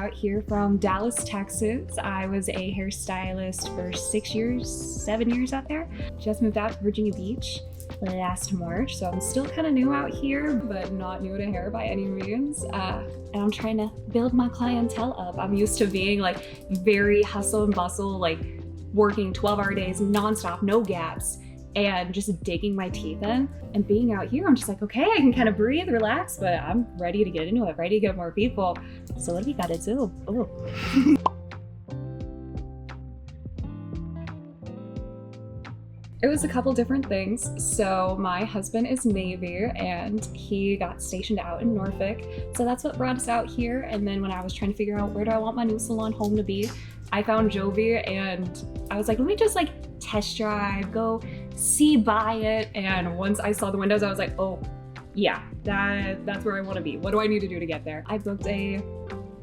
out here from Dallas, Texas. I was a hairstylist for 7 years out there. Just moved out to Virginia Beach last March, so I'm still kind of new out here, but not new to hair by any means. And I'm trying to build my clientele up. I'm used to being like very hustle and bustle, like working 12-hour days nonstop, no gaps, and just digging my teeth in. And being out here, I'm just like, okay, I can kind of breathe, relax, but I'm ready to get into it, ready to get more people. So what do we gotta do? Oh. It was a couple different things. So my husband is Navy and he got stationed out in Norfolk. So that's what brought us out here. And then when I was trying to figure out where do I want my new salon home to be, I found Jovi and I was like, let me just like test drive, go see by it. And once I saw the windows, I was like, oh yeah, that's where I want to be. What do I need to do to get there? I booked a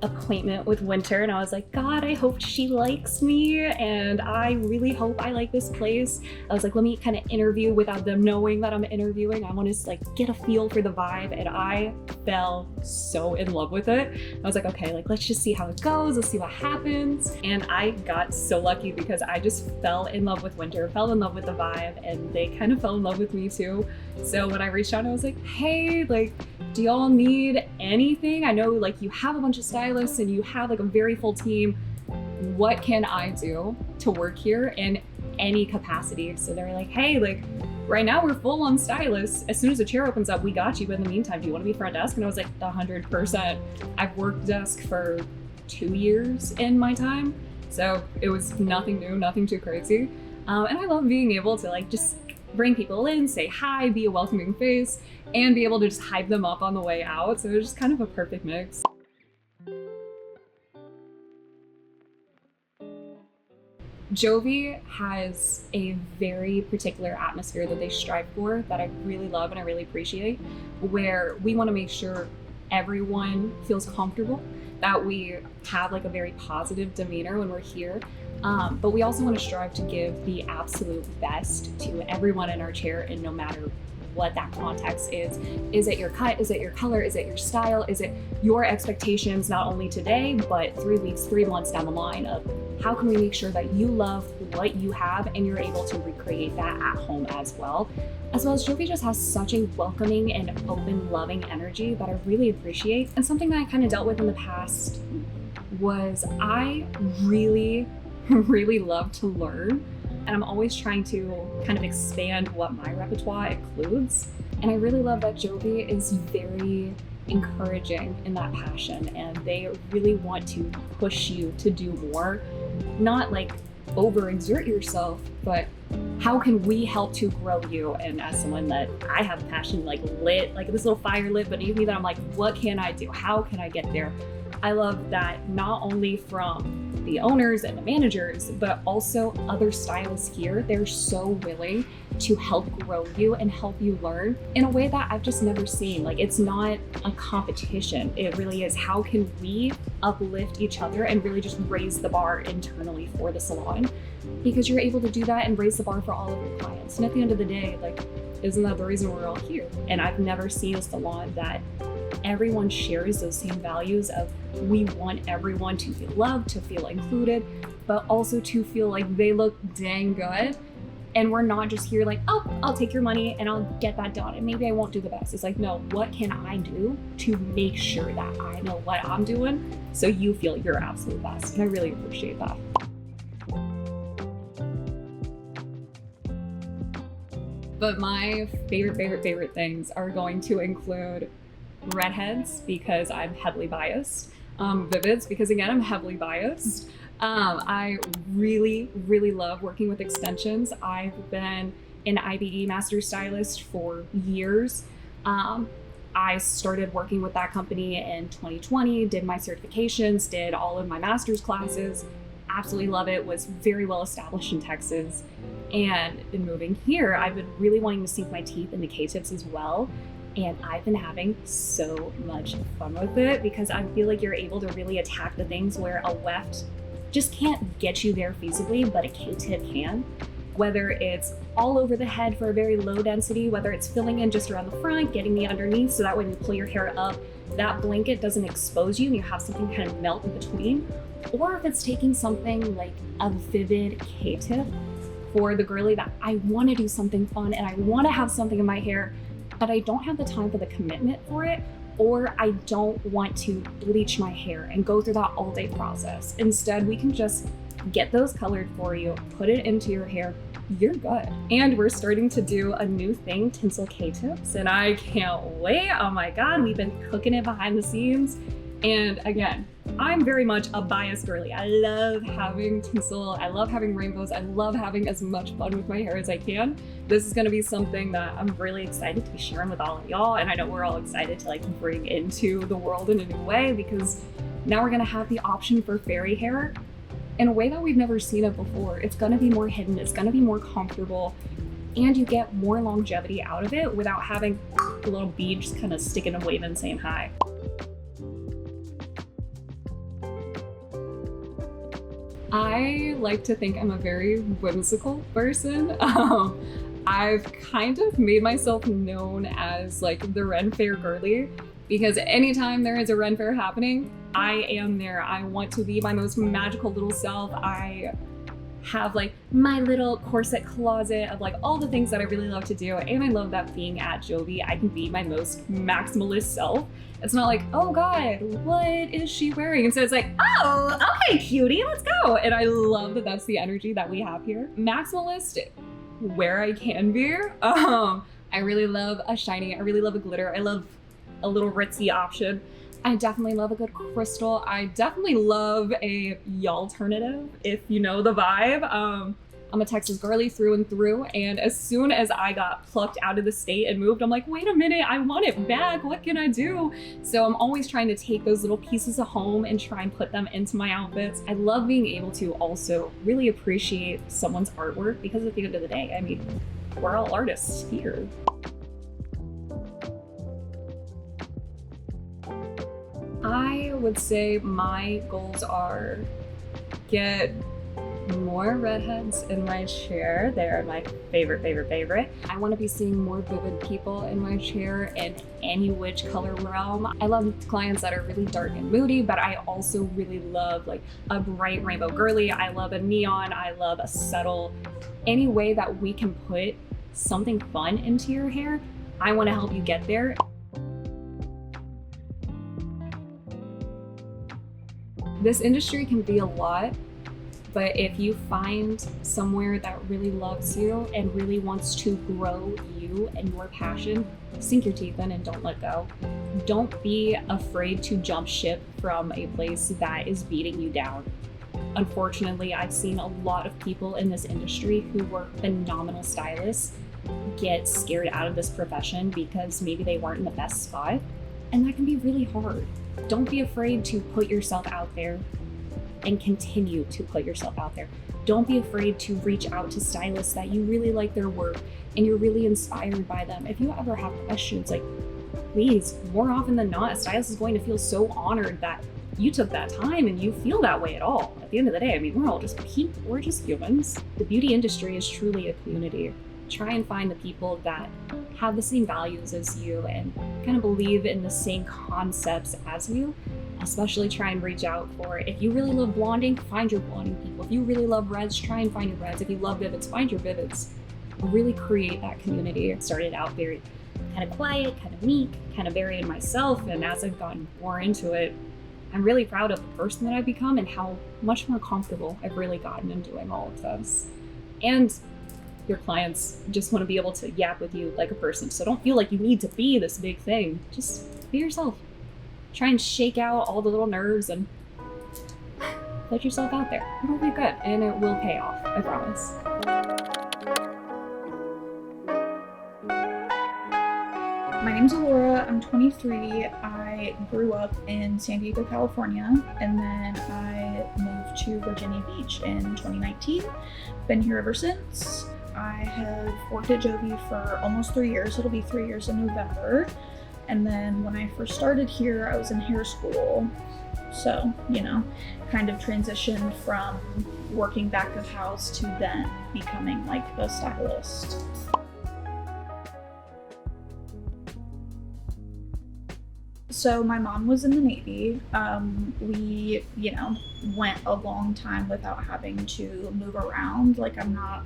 appointment with Winter and I was like, God, I hope she likes me and I really hope I like this place. I was like, let me kind of interview without them knowing that I'm interviewing. I want to like get a feel for the vibe, and I fell so in love with it. I was like, okay, like let's just see how it goes, let's see what happens. And I got so lucky because I just fell in love with Winter, fell in love with the vibe, and they kind of fell in love with me too. So when I reached out, I was like, hey, like, do y'all need anything? I know like you have a bunch of stylists and you have like a very full team. What can I do to work here in any capacity? So they're like, hey, like right now we're full on stylists. As soon as the chair opens up, we got you. But in the meantime, do you want to be front desk? And I was like, 100%. I've worked desk for 2 years in my time. So it was nothing new, nothing too crazy. And I love being able to like just bring people in, say hi, be a welcoming face, and be able to just hype them up on the way out. So it was just kind of a perfect mix. Jovi has a very particular atmosphere that they strive for that I really love and I really appreciate, where we want to make sure everyone feels comfortable, that we have like a very positive demeanor when we're here. But we also want to strive to give the absolute best to everyone in our chair, and no matter what that context is. Is it your cut? Is it your color? Is it your style? Is it your expectations, not only today, but 3 weeks, 3 months down the line, of how can we make sure that you love what you have and you're able to recreate that at home as well. As Jovi just has such a welcoming and open, loving energy that I really appreciate. And something that I kind of dealt with in the past was I really love to learn. And I'm always trying to kind of expand what my repertoire includes. And I really love that Jovi is very encouraging in that passion, and they really want to push you to do more. Not like overexert yourself, but how can we help to grow you? And as someone that I have a passion like lit, like this little fire lit beneath me, that I'm like, what can I do? How can I get there? I love that not only from the owners and the managers, but also other stylists here. They're so willing to help grow you and help you learn in a way that I've just never seen. Like, it's not a competition. It really is, how can we uplift each other and really just raise the bar internally for the salon? Because you're able to do that and raise the bar for all of your clients. And at the end of the day, like, isn't that the reason we're all here? And I've never seen a salon that everyone shares those same values of, we want everyone to feel loved, to feel included, but also to feel like they look dang good. And we're not just here like, oh, I'll take your money and I'll get that done, and maybe I won't do the best. It's like, no, what can I do to make sure that I know what I'm doing so you feel your absolute best? And I really appreciate that. But my favorite things are going to include redheads, because I'm heavily biased. Vivids, because again, I'm heavily biased. I really love working with extensions. I've been an IBE master stylist for years. I started working with that company in 2020, did my certifications, did all of my master's classes. Absolutely love it, was very well established in Texas. And in moving here, I've been really wanting to sink my teeth into K-tips as well. And I've been having so much fun with it, because I feel like you're able to really attack the things where a weft just can't get you there feasibly, but a K-tip can. Whether it's all over the head for a very low density, whether it's filling in just around the front, getting the underneath, so that when you pull your hair up, that blanket doesn't expose you and you have something kind of melt in between, or if it's taking something like a vivid K-tip for the girly that I want to do something fun and I want to have something in my hair, but I don't have the time for the commitment for it, or I don't want to bleach my hair and go through that all day process. Instead, we can just get those colored for you, put it into your hair, you're good. And we're starting to do a new thing, tinsel K-tips, and I can't wait. Oh my God, we've been cooking it behind the scenes. And again, I'm very much a biased girly. I love having tinsel, I love having rainbows, I love having as much fun with my hair as I can. This is gonna be something that I'm really excited to be sharing with all of y'all, and I know we're all excited to like bring into the world in a new way, because now we're gonna have the option for fairy hair in a way that we've never seen it before. It's gonna be more hidden, it's gonna be more comfortable, and you get more longevity out of it without having a little bead just kind of sticking and waving saying hi. I like to think I'm a very whimsical person. I've kind of made myself known as like the Ren Fair girly, because anytime there is a Ren Fair happening, I am there. I want to be my most magical little self. I have like my little corset closet of like all the things that I really love to do. And I love that being at Jovi, I can be my most maximalist self. It's not like, oh God, what is she wearing? And so it's like, oh, okay, cutie, let's go. And I love that that's the energy that we have here. Maximalist, where I can be. I really love a shiny, I really love a glitter. I love a little ritzy option. I definitely love a good crystal. I definitely love a y'alternative, if you know the vibe. I'm a Texas girly through and through, and as soon as I got plucked out of the state and moved, I'm like, wait a minute, I want it back, what can I do? So I'm always trying to take those little pieces of home and try and put them into my outfits. I love being able to also really appreciate someone's artwork, because at the end of the day, I mean, we're all artists here. I would say my goals are get more redheads in my chair. They're my favorite. I want to be seeing more vivid people in my chair in any which color realm. I love clients that are really dark and moody, but I also really love like a bright rainbow girly. I love a neon. I love a subtle. Any way that we can put something fun into your hair, I want to help you get there. This industry can be a lot, but if you find somewhere that really loves you and really wants to grow you and your passion, sink your teeth in and don't let go. Don't be afraid to jump ship from a place that is beating you down. Unfortunately, I've seen a lot of people in this industry who were phenomenal stylists get scared out of this profession because maybe they weren't in the best spot, and that can be really hard. Don't be afraid to put yourself out there and continue to put yourself out there. Don't be afraid to reach out to stylists that you really like their work and you're really inspired by them. If you ever have questions, like, please, more often than not, a stylist is going to feel so honored that you took that time and you feel that way at all. At the end of the day, I mean, we're all just people, we're just humans. The beauty industry is truly a community. Try and find the people that have the same values as you and kind of believe in the same concepts as you. Especially try and reach out for, if you really love blonding, find your blonding people. If you really love reds, try and find your reds. If you love vivids, find your vivids. Really create that community. It started out very kind of quiet, kind of meek, kind of buried myself, and as I've gotten more into it, I'm really proud of the person that I've become and how much more comfortable I've really gotten in doing all of this. And your clients just want to be able to yap with you like a person. So don't feel like you need to be this big thing. Just be yourself. Try and shake out all the little nerves and let yourself out there. It'll be good and it will pay off, I promise. My name's Allora, I'm 23. I grew up in San Diego, California, and then I moved to Virginia Beach in 2019. Been here ever since. I have worked at Jovi for almost 3 years. It'll be 3 years in November. And then when I first started here, I was in hair school. So, you know, kind of transitioned from working back of house to then becoming like a stylist. So my mom was in the Navy. We, went a long time without having to move around. Like, I'm not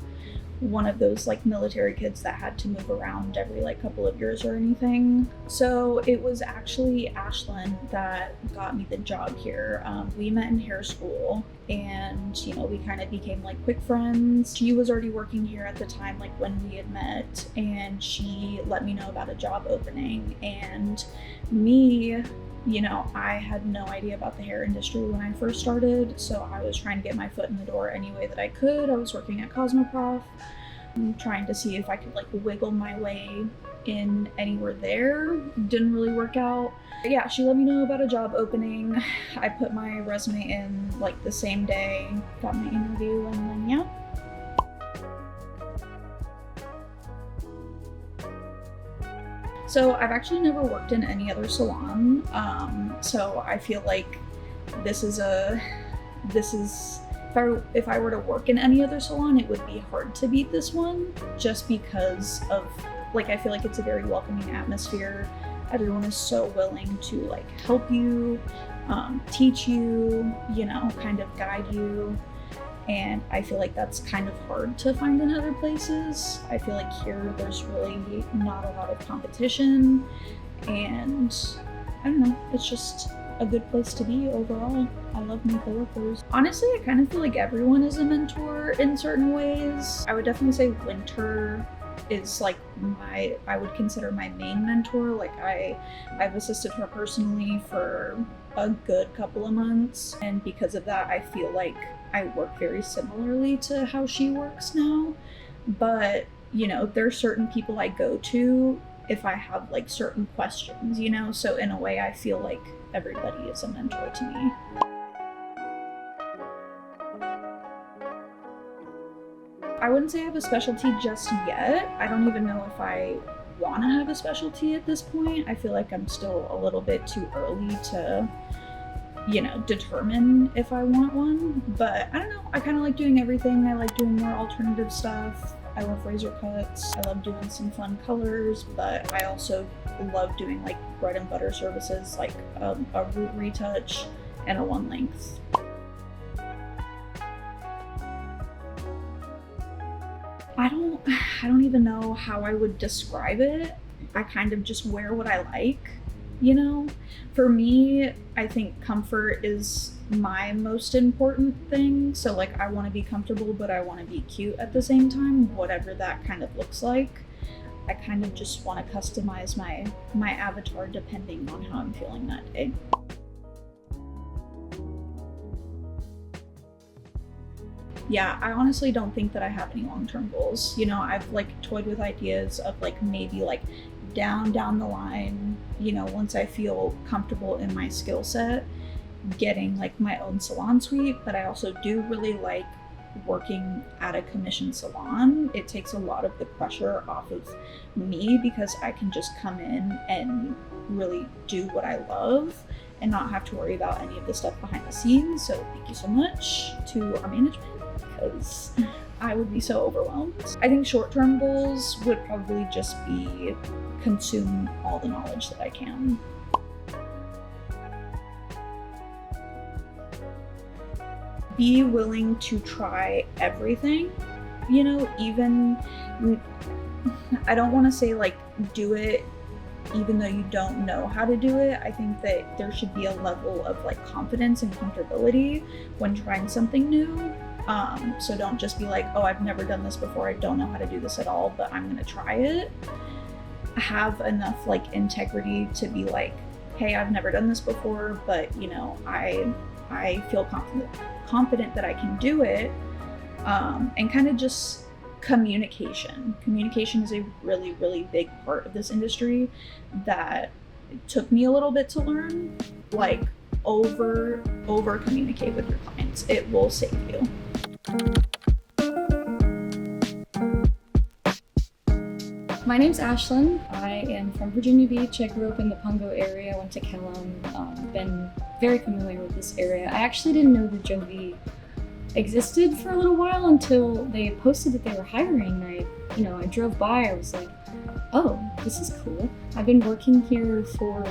one of those like military kids that had to move around every like couple of years or anything. So it was actually Ashlyn that got me the job here. We met in hair school, and we kind of became like quick friends. She was already working here at the time, like when we had met, and she let me know about a job opening. And me, I had no idea about the hair industry when I first started, so I was trying to get my foot in the door any way that I could. I was working at Cosmoprof, trying to see if I could like wiggle my way in anywhere there. Didn't really work out. But yeah, she let me know about a job opening. I put my resume in like the same day, got my interview, and then yeah. So I've actually never worked in any other salon, so I feel like if I were to work in any other salon, it would be hard to beat this one, just because of I feel like it's a very welcoming atmosphere. Everyone is so willing to like help you, teach you, kind of guide you. And I feel like that's kind of hard to find in other places. I feel like here there's really not a lot of competition, and I don't know, it's just a good place to be overall. I love my coworkers. Honestly, I kind of feel like everyone is a mentor in certain ways. I would definitely say Winter is like I would consider my main mentor. Like I've assisted her personally for a good couple of months, and because of that I feel like I work very similarly to how she works now. But there's certain people I go to if I have like certain questions, so in a way I feel like everybody is a mentor to me. I wouldn't say I have a specialty just yet. I don't even know if I want to have a specialty at this point. I feel like I'm still a little bit too early to determine if I want one. But I don't know, I kind of like doing everything. I like doing more alternative stuff. I love razor cuts. I love doing some fun colors, but I also love doing like bread and butter services, like a root retouch and a one length. I don't even know how I would describe it. I kind of just wear what I like, For me, I think comfort is my most important thing. So like I want to be comfortable, but I want to be cute at the same time, whatever that kind of looks like. I kind of just want to customize my avatar depending on how I'm feeling that day. Yeah, I honestly don't think that I have any long-term goals. I've like toyed with ideas of like maybe like down the line, once I feel comfortable in my skill set, getting like my own salon suite. But I also do really like working at a commission salon. It takes a lot of the pressure off of me because I can just come in and really do what I love and not have to worry about any of the stuff behind the scenes. So thank you so much to our management, because I would be so overwhelmed. I think short-term goals would probably just be consume all the knowledge that I can. Be willing to try everything, even, I don't want to say like do it even though you don't know how to do it. I think that there should be a level of like confidence and comfortability when trying something new. So don't just be like, oh, I've never done this before, I don't know how to do this at all, but I'm gonna try it. Have enough like integrity to be like, hey, I've never done this before, but I feel confident that I can do it. And kind of just communication. Communication is a really, really big part of this industry that took me a little bit to learn. Like over communicate with your clients. It will save you. My name's Ashlyn. I am from Virginia Beach. I grew up in the Pungo area, went to Kellam, been very familiar with this area. I actually didn't know that Jovi existed for a little while until they posted that they were hiring. I drove by, I was like, oh, this is cool. I've been working here for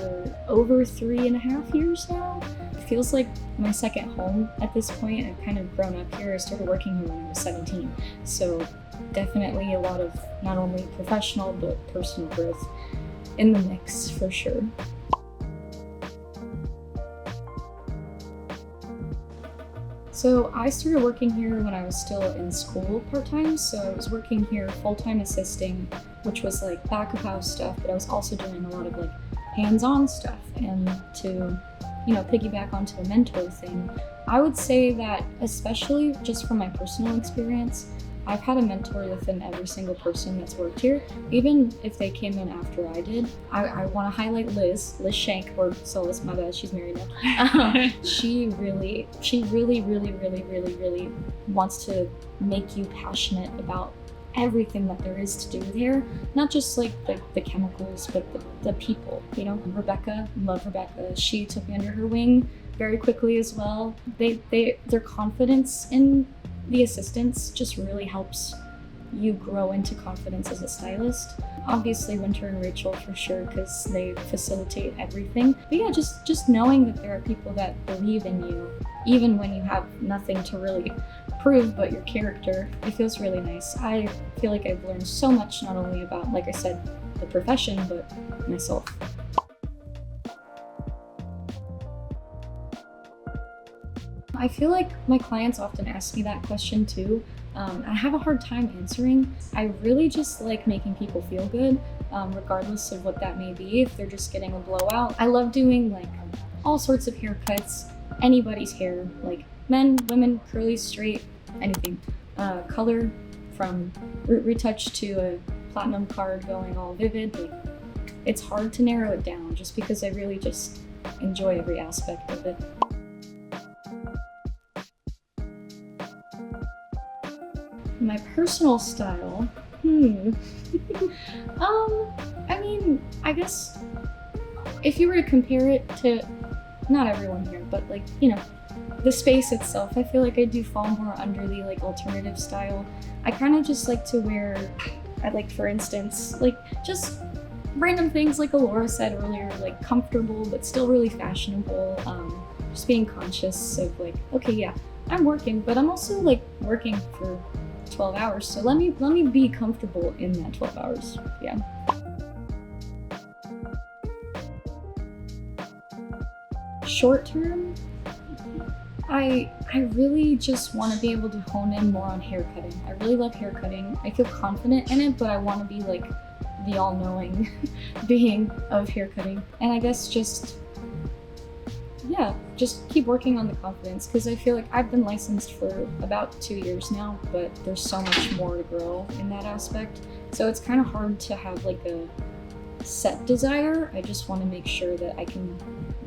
over 3.5 years now. It feels like my second home at this point. I've kind of grown up here. I started working here when I was 17. So definitely a lot of not only professional but personal growth in the mix for sure. So I started working here when I was still in school part-time, so I was working here full-time assisting, which was like back of house stuff, but I was also doing a lot of like hands-on stuff. And to, piggyback onto the mentor thing, I would say that, especially just from my personal experience, I've had a mentor within every single person that's worked here, even if they came in after I did. I want to highlight Liz Shank, or Solis, my bad, she's married now. She really wants to make you passionate about everything that there is to do with hair, not just like the chemicals, but the people. Rebecca, love Rebecca. She took me under her wing very quickly as well. Their confidence in the assistants just really helps you grow into confidence as a stylist. Obviously Winter and Rachel for sure, because they facilitate everything. But yeah, just knowing that there are people that believe in you, even when you have nothing to really prove but your character, it feels really nice. I feel like I've learned so much, not only about, like I said, the profession, but myself. I feel like my clients often ask me that question too. I have a hard time answering. I really just like making people feel good, regardless of what that may be. If they're just getting a blowout, I love doing like all sorts of haircuts, anybody's hair, like men, women, curly, straight, anything. Color from root retouch to a platinum card going all vivid. Like, it's hard to narrow it down just because I really just enjoy every aspect of it. My personal style, I guess if you were to compare it to, not everyone here, but like, the space itself, I feel like I do fall more under the like alternative style. I kind of just like to wear, for instance, like just random things like Allora said earlier, like comfortable but still really fashionable. Just being conscious of like, okay, yeah, I'm working, but I'm also like working for 12 hours, so let me be comfortable in that 12 hours. Yeah. Short term, I really just want to be able to hone in more on hair cutting. I really love hair cutting. I feel confident in it, but I want to be like the all-knowing being of hair cutting. And I guess just keep working on the confidence, because I feel like I've been licensed for about 2 years now, but there's so much more to grow in that aspect. So it's kind of hard to have like a set desire. I just want to make sure that I can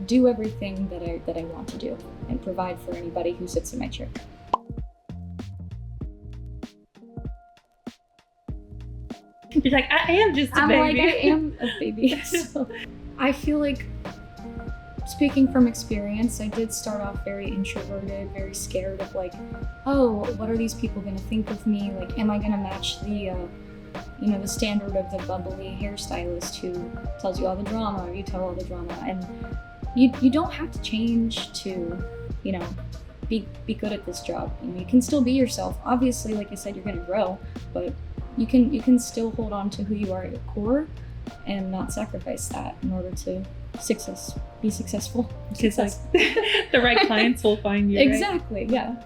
do everything that I want to do and provide for anybody who sits in my chair. You're like, I am just a I'm baby. like, I am a baby. So I feel like, speaking from experience, I did start off very introverted, very scared of like, oh, what are these people gonna think of me? Like, am I gonna match the, the standard of the bubbly hairstylist who tells you all the drama, or you tell all the drama? And you don't have to change to, be good at this job. You can still be yourself. Obviously, like I said, you're gonna grow, but you can still hold on to who you are at your core and not sacrifice that in order to be successful. Because like, the right clients will find you. Exactly, right? Yeah.